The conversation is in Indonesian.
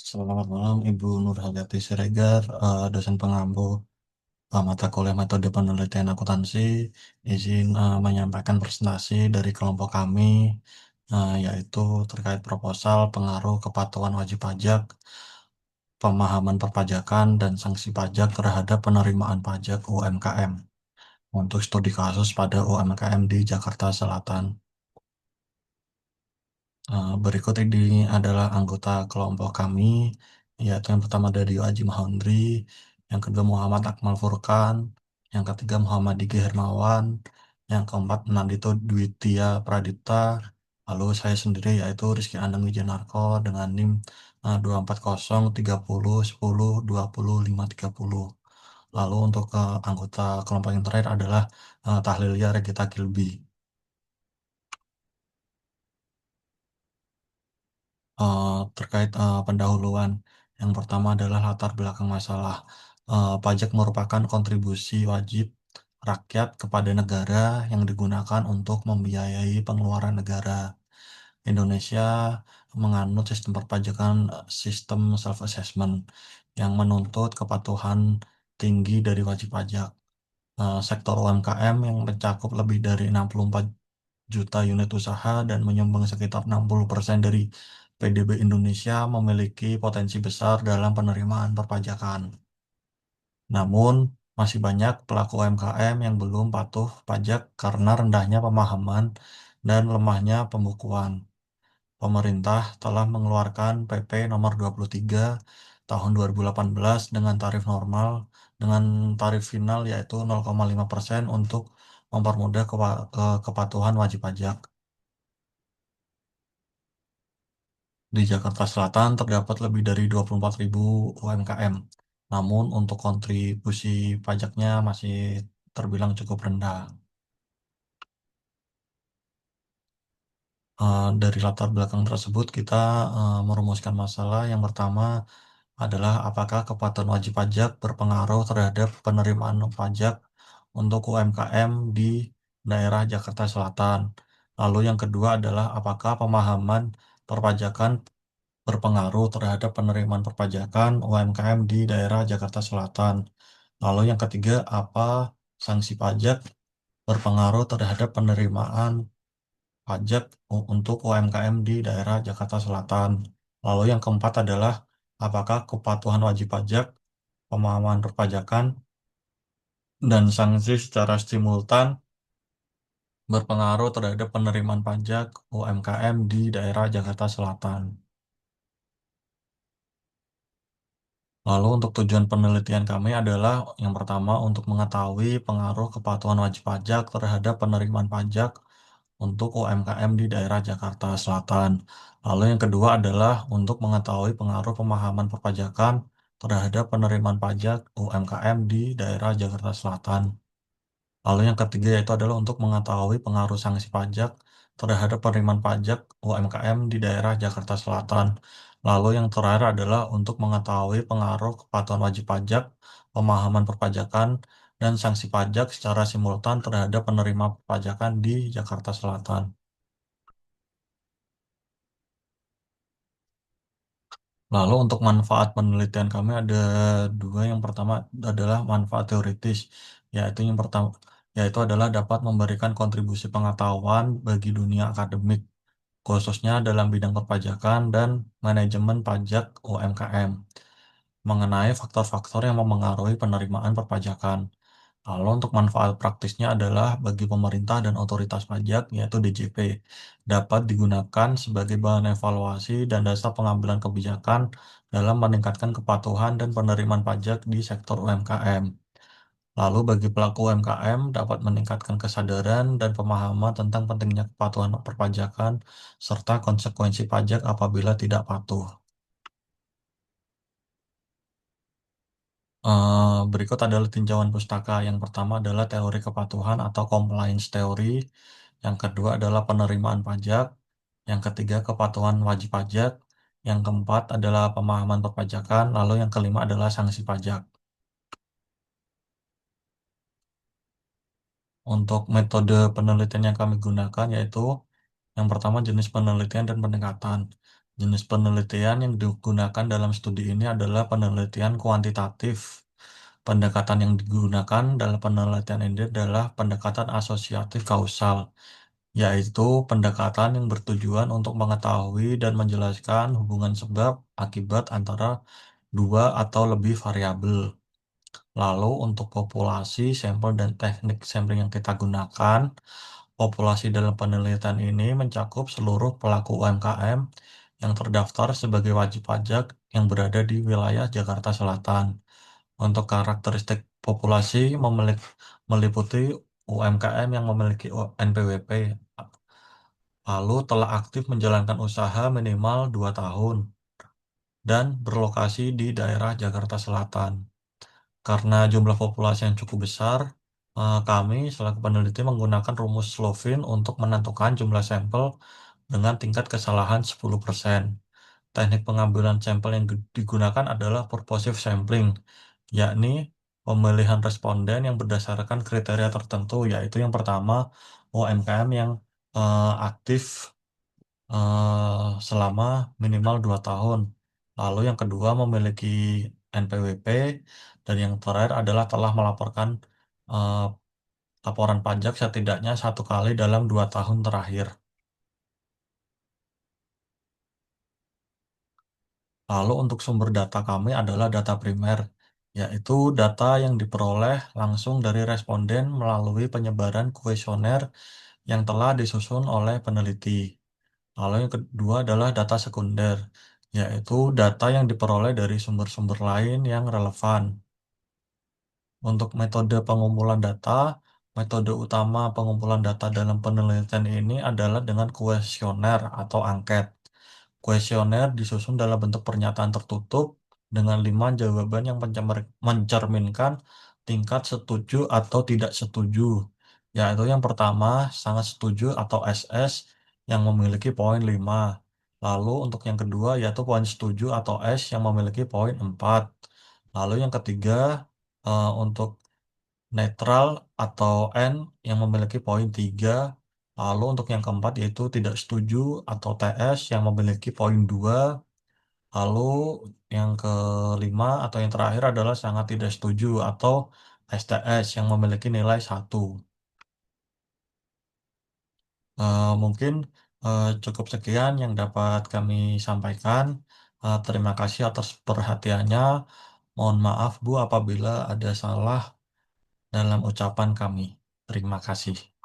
Selamat malam Ibu Nurhayati Siregar, dosen pengampu mata kuliah metode penelitian akuntansi. Izin menyampaikan presentasi dari kelompok kami, yaitu terkait proposal pengaruh kepatuhan wajib pajak, pemahaman perpajakan, dan sanksi pajak terhadap penerimaan pajak UMKM untuk studi kasus pada UMKM di Jakarta Selatan. Berikut ini adalah anggota kelompok kami, yaitu yang pertama dari Aji Mahendri, yang kedua Muhammad Akmal Furkan, yang ketiga Muhammad Diki Hermawan, yang keempat Nandito Dwitia Pradipta, lalu saya sendiri yaitu Rizky Andeng Wijanarko dengan NIM 2403010200530. Lalu untuk anggota kelompok yang terakhir adalah Tahlilia Regita Kilbi. Terkait pendahuluan. Yang pertama adalah latar belakang masalah. Pajak merupakan kontribusi wajib rakyat kepada negara yang digunakan untuk membiayai pengeluaran negara. Indonesia menganut sistem perpajakan sistem self-assessment yang menuntut kepatuhan tinggi dari wajib pajak. Sektor UMKM yang mencakup lebih dari 64 juta unit usaha dan menyumbang sekitar 60% dari PDB Indonesia memiliki potensi besar dalam penerimaan perpajakan. Namun, masih banyak pelaku UMKM yang belum patuh pajak karena rendahnya pemahaman dan lemahnya pembukuan. Pemerintah telah mengeluarkan PP nomor 23 tahun 2018 dengan tarif normal dengan tarif final yaitu 0,5% untuk mempermudah kepatuhan wajib pajak. Di Jakarta Selatan terdapat lebih dari 24.000 UMKM. Namun untuk kontribusi pajaknya masih terbilang cukup rendah. Dari latar belakang tersebut kita merumuskan masalah yang pertama adalah apakah kepatuhan wajib pajak berpengaruh terhadap penerimaan pajak untuk UMKM di daerah Jakarta Selatan. Lalu yang kedua adalah apakah pemahaman perpajakan berpengaruh terhadap penerimaan perpajakan UMKM di daerah Jakarta Selatan. Lalu yang ketiga, apa sanksi pajak berpengaruh terhadap penerimaan pajak untuk UMKM di daerah Jakarta Selatan. Lalu yang keempat adalah apakah kepatuhan wajib pajak, pemahaman perpajakan, dan sanksi secara simultan berpengaruh terhadap penerimaan pajak UMKM di daerah Jakarta Selatan. Lalu untuk tujuan penelitian kami adalah yang pertama untuk mengetahui pengaruh kepatuhan wajib pajak terhadap penerimaan pajak untuk UMKM di daerah Jakarta Selatan. Lalu yang kedua adalah untuk mengetahui pengaruh pemahaman perpajakan terhadap penerimaan pajak UMKM di daerah Jakarta Selatan. Lalu yang ketiga yaitu adalah untuk mengetahui pengaruh sanksi pajak terhadap penerimaan pajak UMKM di daerah Jakarta Selatan. Lalu yang terakhir adalah untuk mengetahui pengaruh kepatuhan wajib pajak, pemahaman perpajakan, dan sanksi pajak secara simultan terhadap penerima perpajakan di Jakarta Selatan. Lalu untuk manfaat penelitian kami ada dua. Yang pertama adalah manfaat teoritis, yaitu yang pertama yaitu adalah dapat memberikan kontribusi pengetahuan bagi dunia akademik, khususnya dalam bidang perpajakan dan manajemen pajak UMKM, mengenai faktor-faktor yang memengaruhi penerimaan perpajakan. Lalu untuk manfaat praktisnya adalah bagi pemerintah dan otoritas pajak, yaitu DJP, dapat digunakan sebagai bahan evaluasi dan dasar pengambilan kebijakan dalam meningkatkan kepatuhan dan penerimaan pajak di sektor UMKM. Lalu bagi pelaku UMKM dapat meningkatkan kesadaran dan pemahaman tentang pentingnya kepatuhan perpajakan serta konsekuensi pajak apabila tidak patuh. Berikut adalah tinjauan pustaka. Yang pertama adalah teori kepatuhan atau compliance theory. Yang kedua adalah penerimaan pajak. Yang ketiga kepatuhan wajib pajak. Yang keempat adalah pemahaman perpajakan. Lalu yang kelima adalah sanksi pajak. Untuk metode penelitian yang kami gunakan yaitu yang pertama jenis penelitian dan pendekatan. Jenis penelitian yang digunakan dalam studi ini adalah penelitian kuantitatif. Pendekatan yang digunakan dalam penelitian ini adalah pendekatan asosiatif kausal, yaitu pendekatan yang bertujuan untuk mengetahui dan menjelaskan hubungan sebab akibat antara dua atau lebih variabel. Lalu untuk populasi, sampel, dan teknik sampling yang kita gunakan, populasi dalam penelitian ini mencakup seluruh pelaku UMKM yang terdaftar sebagai wajib pajak yang berada di wilayah Jakarta Selatan. Untuk karakteristik populasi meliputi UMKM yang memiliki NPWP, lalu telah aktif menjalankan usaha minimal 2 tahun, dan berlokasi di daerah Jakarta Selatan. Karena jumlah populasi yang cukup besar, kami selaku peneliti menggunakan rumus Slovin untuk menentukan jumlah sampel dengan tingkat kesalahan 10%. Teknik pengambilan sampel yang digunakan adalah purposive sampling, yakni pemilihan responden yang berdasarkan kriteria tertentu, yaitu yang pertama UMKM yang aktif selama minimal 2 tahun. Lalu yang kedua memiliki NPWP, dan yang terakhir adalah telah melaporkan eh, laporan pajak setidaknya 1 kali dalam 2 tahun terakhir. Lalu untuk sumber data kami adalah data primer, yaitu data yang diperoleh langsung dari responden melalui penyebaran kuesioner yang telah disusun oleh peneliti. Lalu yang kedua adalah data sekunder, yaitu data yang diperoleh dari sumber-sumber lain yang relevan. Untuk metode pengumpulan data, metode utama pengumpulan data dalam penelitian ini adalah dengan kuesioner atau angket. Kuesioner disusun dalam bentuk pernyataan tertutup dengan 5 jawaban yang mencerminkan tingkat setuju atau tidak setuju. Yaitu yang pertama, sangat setuju atau SS yang memiliki poin 5. Lalu untuk yang kedua yaitu poin setuju atau S yang memiliki poin 4. Lalu yang ketiga untuk netral atau N yang memiliki poin 3. Lalu untuk yang keempat yaitu tidak setuju atau TS yang memiliki poin 2. Lalu yang kelima atau yang terakhir adalah sangat tidak setuju atau STS yang memiliki nilai 1. Mungkin cukup sekian yang dapat kami sampaikan. Terima kasih atas perhatiannya. Mohon maaf Bu apabila ada salah dalam ucapan kami. Terima kasih.